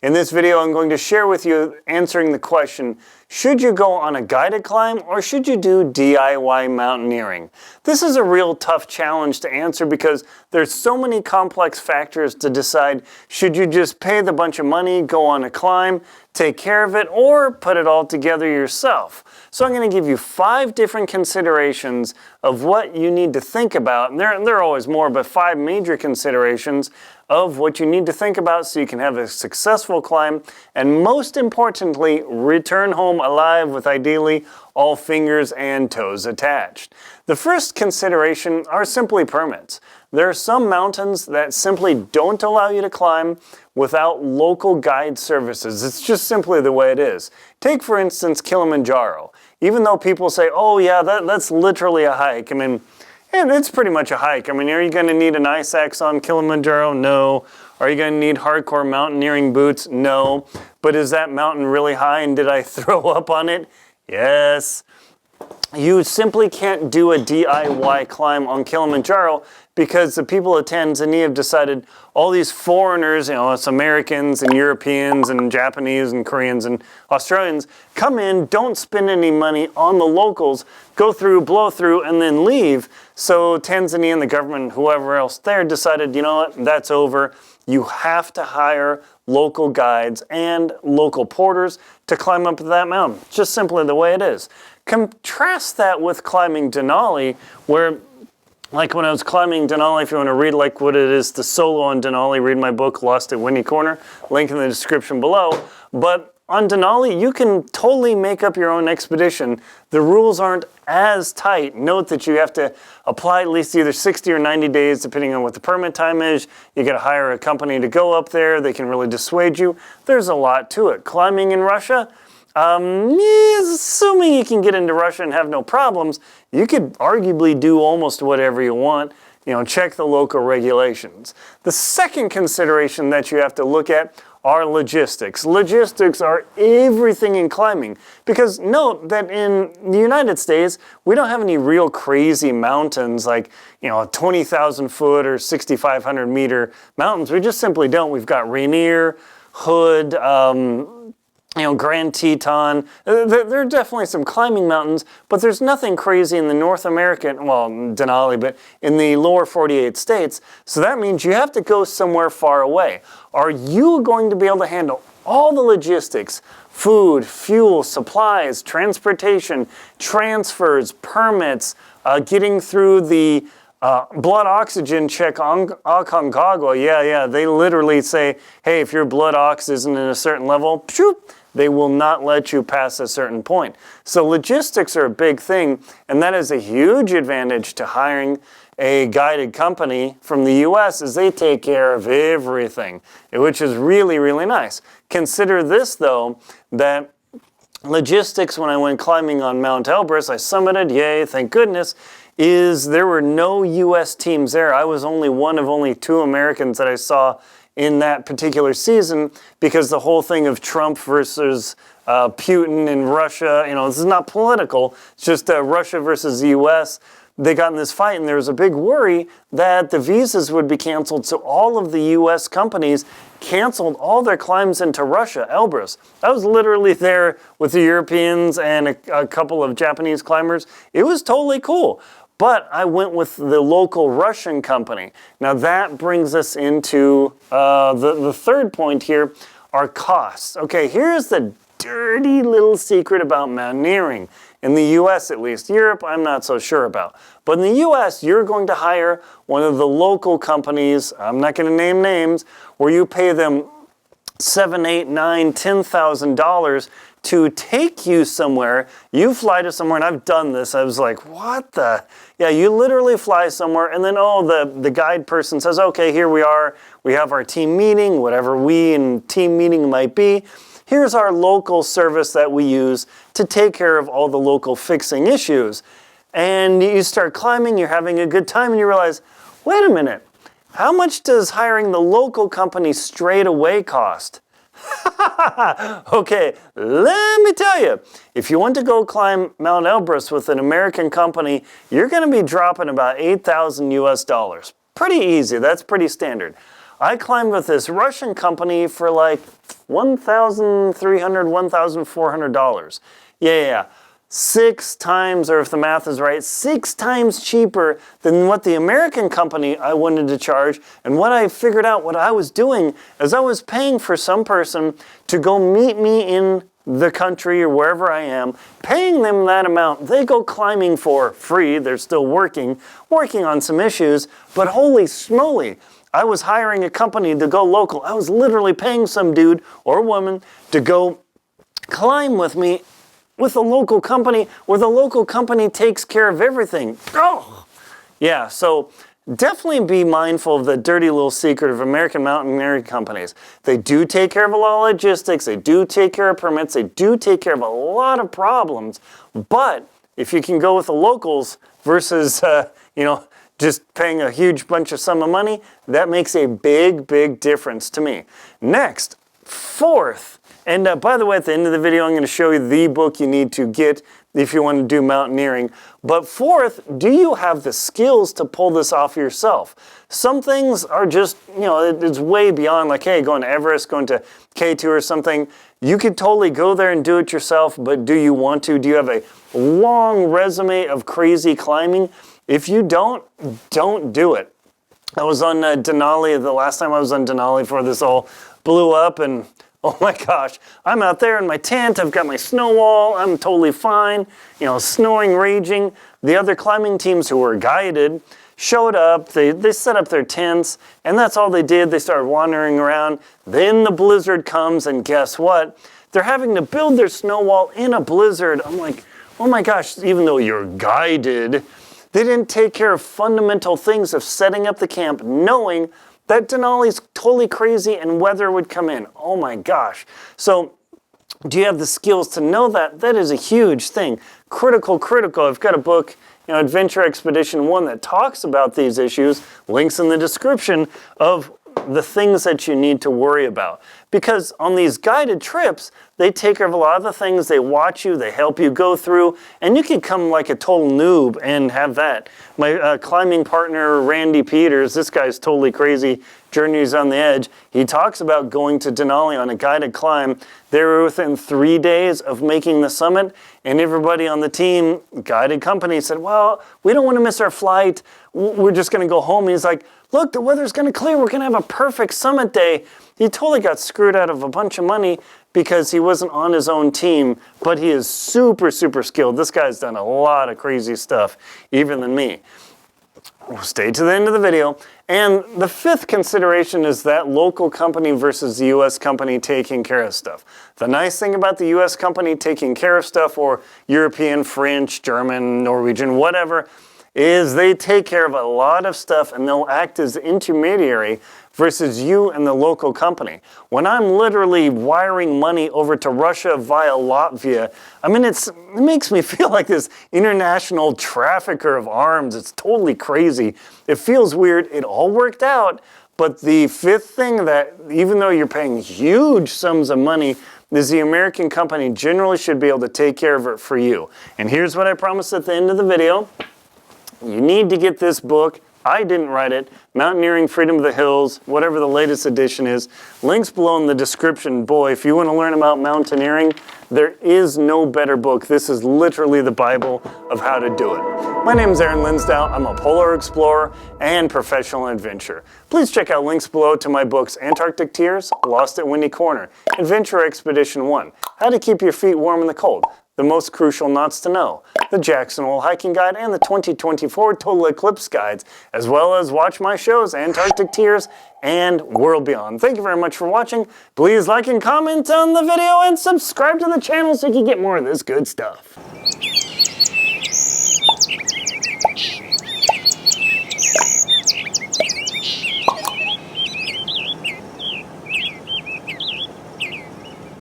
In this video, I'm going to share with you answering the question, should you go on a guided climb or should you do DIY mountaineering? This is a real tough challenge to answer because there's so many complex factors to decide, should you just pay the bunch of money, go on a climb, take care of it, or put it all together yourself? So I'm going to give you 5 different considerations of what you need to think about. And there are always more, but 5 major considerations of what you need to think about so you can have a successful climb and, most importantly, return home alive with ideally all fingers and toes attached. The first consideration are simply permits. There are some mountains that simply don't allow you to climb without local guide services. It's just simply the way it is. Take, for instance, Kilimanjaro. Even though people say, oh yeah, that's literally a hike. I mean, it's pretty much a hike. I mean, are you going to need an ice axe on Kilimanjaro? No. Are you going to need hardcore mountaineering boots? No. But is that mountain really high and did I throw up on it? Yes. You simply can't do a DIY climb on Kilimanjaro because the people of Tanzania have decided all these foreigners, it's Americans and Europeans and Japanese and Koreans and Australians, come in, don't spend any money on the locals, go through, blow through, and then leave. So Tanzania and the government, whoever else there, decided, you know what, that's over. You have to hire local guides and local porters to climb up that mountain. Just simply the way it is. Contrast that with climbing Denali, where, like when I was climbing Denali, if you want to read like what it is to solo on Denali, read my book, Lost at Windy Corner, link in the description below. But on Denali, you can totally make up your own expedition. The rules aren't as tight. Note that you have to apply at least either 60 or 90 days, depending on what the permit time is. You got to hire a company to go up there. They can really dissuade you. There's a lot to it. Climbing in Russia, assuming you can get into Russia and have no problems, you could arguably do almost whatever you want. Check the local regulations. The second consideration that you have to look at are logistics. Logistics are everything in climbing because note that in the United States, we don't have any real crazy mountains like, 20,000 foot or 6,500 meter mountains. We just simply don't. We've got Rainier, Hood, Grand Teton. There are definitely some climbing mountains, but there's nothing crazy in the North American, well, Denali, but in the lower 48 states. So that means you have to go somewhere far away. Are you going to be able to handle all the logistics, food, fuel, supplies, transportation, transfers, permits, getting through the blood oxygen check on Aconcagua? Yeah, they literally say, hey, if your blood ox isn't in a certain level, they will not let you pass a certain point. So logistics are a big thing, and that is a huge advantage to hiring a guided company from the US, as they take care of everything, which is really, really nice. Consider this, though, that logistics, when I went climbing on Mount Elbrus, I summited, yay, thank goodness, is there were no US teams there. I was only one of only 2 Americans that I saw in that particular season because the whole thing of Trump versus Putin in Russia, this is not political, it's just Russia versus the US. They got in this fight and there was a big worry that the visas would be canceled, so all of the US companies canceled all their climbs into Russia, Elbrus. I was literally there with the Europeans and a couple of Japanese climbers. It was totally cool. But I went with the local Russian company. Now that brings us into the third point here, are costs. Okay, here's the dirty little secret about mountaineering. In the US at least. Europe, I'm not so sure about. But in the US, you're going to hire one of the local companies, I'm not going to name names, where you pay them $7,000, $8,000, $9,000, $10,000 to take you somewhere. You fly to somewhere, and I've done this. I was like, what the? Yeah, you literally fly somewhere, and then, the guide person says, okay, here we are. We have our team meeting, whatever we in team meeting might be. Here's our local service that we use to take care of all the local fixing issues. And you start climbing, you're having a good time, and you realize, wait a minute, how much does hiring the local company straight away cost? Okay, let me tell you, if you want to go climb Mount Elbrus with an American company, you're going to be dropping about $8,000 US. Pretty easy, that's pretty standard. I climbed with this Russian company for like $1,300, $1,400. Yeah. 6 times, or if the math is right, 6 times cheaper than what the American company I wanted to charge. And what I figured out, what I was doing, is I was paying for some person to go meet me in the country or wherever I am, paying them that amount. They go climbing for free. They're still working on some issues, but holy smoly, I was hiring a company to go local. I was literally paying some dude or woman to go climb with me with a local company, where the local company takes care of everything. Oh, yeah, so definitely be mindful of the dirty little secret of American mountaineering companies. They do take care of a lot of logistics, they do take care of permits, they do take care of a lot of problems, but if you can go with the locals versus, just paying a huge bunch of sum of money, that makes a big, big difference to me. Next, fourth, and by the way, at the end of the video, I'm going to show you the book you need to get if you want to do mountaineering. But fourth, do you have the skills to pull this off yourself? Some things are just, it's way beyond like, hey, going to Everest, going to K2 or something. You could totally go there and do it yourself, but do you want to? Do you have a long resume of crazy climbing? If you don't do it. I was on Denali, the last time I was on Denali before this all blew up, and oh my gosh, I'm out there in my tent, I've got my snow wall, I'm totally fine, snowing, raging. The other climbing teams who were guided showed up, they set up their tents, and that's all they did. They started wandering around. Then the blizzard comes, and guess what? They're having to build their snow wall in a blizzard. I'm like, oh my gosh, even though you're guided, they didn't take care of fundamental things of setting up the camp, knowing that Denali's totally crazy and weather would come in. Oh my gosh. So do you have the skills to know that? That is a huge thing. Critical. I've got a book, Adventure Expedition 1, that talks about these issues. Links in the description of the things that you need to worry about. Because on these guided trips, they take care of a lot of the things. They watch you, they help you go through, and you can come like a total noob and have that. My climbing partner, Randy Peters, this guy's totally crazy, Journeys on the Edge. He talks about going to Denali on a guided climb. They were within 3 days of making the summit, and everybody on the team, guided company, said, well, we don't want to miss our flight. We're just going to go home. And he's like, look, the weather's going to clear. We're going to have a perfect summit day. He totally got screwed out of a bunch of money because he wasn't on his own team, but he is super, super skilled. This guy's done a lot of crazy stuff, even than me. Stay to the end of the video. And the fifth consideration is that local company versus the U.S. company taking care of stuff. The nice thing about the U.S. company taking care of stuff, or European, French, German, Norwegian, whatever, is they take care of a lot of stuff and they'll act as intermediary versus you and the local company. When I'm literally wiring money over to Russia via Latvia, I mean, it makes me feel like this international trafficker of arms. It's totally crazy. It feels weird. It all worked out. But the fifth thing, that even though you're paying huge sums of money, is the American company generally should be able to take care of it for you. And here's what I promised at the end of the video. You need to get this book. I didn't write it. Mountaineering, Freedom of the Hills, whatever the latest edition is. Links below in the description. Boy, if you want to learn about mountaineering, there is no better book. This is literally the Bible of how to do it. My name is Aaron Linsdau. I'm a polar explorer and professional adventurer. Please check out links below to my books, Antarctic Tears, Lost at Windy Corner, Adventure Expedition 1, How to Keep Your Feet Warm in the Cold, The Most Crucial Knots to Know, the Jackson Hole Hiking Guide, and the 2024 Total Eclipse Guides, as well as watch my shows, Antarctic Tears and World Beyond. Thank you very much for watching. Please like and comment on the video and subscribe to the channel so you can get more of this good stuff.